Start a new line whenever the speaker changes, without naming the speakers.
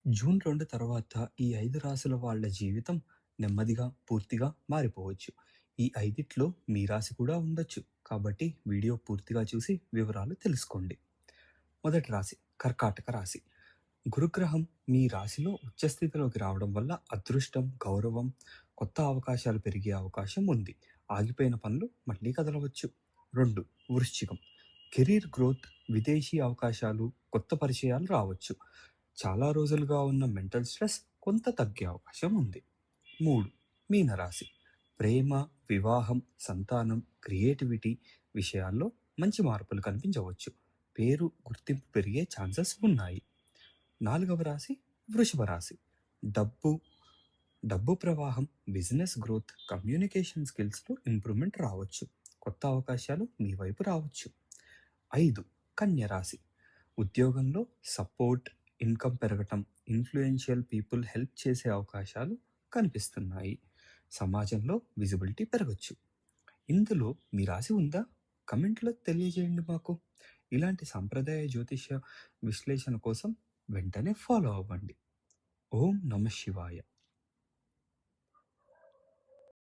June 2 తర్వాత ఈ 5 రాశుల వాళ్ళ జీవితం నెమ్మదిగా, పూర్తిగా మారిపోవచ్చు. ఈ ఐదిట్లో మీ రాశి కూడా ఉండొచ్చు. కాబట్టి వీడియో పూర్తిగా చూసి వివరాలు తెలుసుకోండి. మొదటి రాశి కర్కాటక రాశి. గురుగ్రహం మీ రాశిలో ఉచ్చస్థితిలోకి రావడం వల్ల అదృష్టం, గౌరవం, కొత్త అవకాశాలు పెరిగే అవకాశం ఉంది. ఆగిపోయిన పనులు మళ్ళీ కదలవచ్చు. 2. వృశ్చికం. కెరీర్ గ్రోత్, విదేశీ అవకాశాలు, కొత్త పరిచయాలు రావచ్చు. చాలా రోజులుగా ఉన్న మెంటల్ స్ట్రెస్ కొంత తగ్గే అవకాశం ఉంది. 3. మీనరాశి. ప్రేమ, వివాహం, సంతానం, క్రియేటివిటీ విషయాల్లో మంచి మార్పులు కనిపించవచ్చు. పేరు, గుర్తింపు పెరిగే ఛాన్సెస్ ఉన్నాయి. 4వ రాశి వృషభ రాశి. డబ్బు డబ్బు ప్రవాహం, బిజినెస్ గ్రోత్, కమ్యూనికేషన్ స్కిల్స్లో ఇంప్రూవ్మెంట్ రావచ్చు. కొత్త అవకాశాలు మీ వైపు రావచ్చు. 5. కన్య రాశి. ఉద్యోగంలో సపోర్ట్, ఇన్కమ్ పెరగటం, ఇన్ఫ్లుయెన్షియల్ పీపుల్ హెల్ప్ చేసే అవకాశాలు కనిపిస్తున్నాయి. సమాజంలో విజిబిలిటీ పెరగచ్చు. ఇందులో మీ రాశి ఉందా? కమెంట్లో తెలియజేయండి మాకు. ఇలాంటి సాంప్రదాయ జ్యోతిష విశ్లేషణ కోసం వెంటనే ఫాలో అవ్వండి. ఓం నమ శివాయ.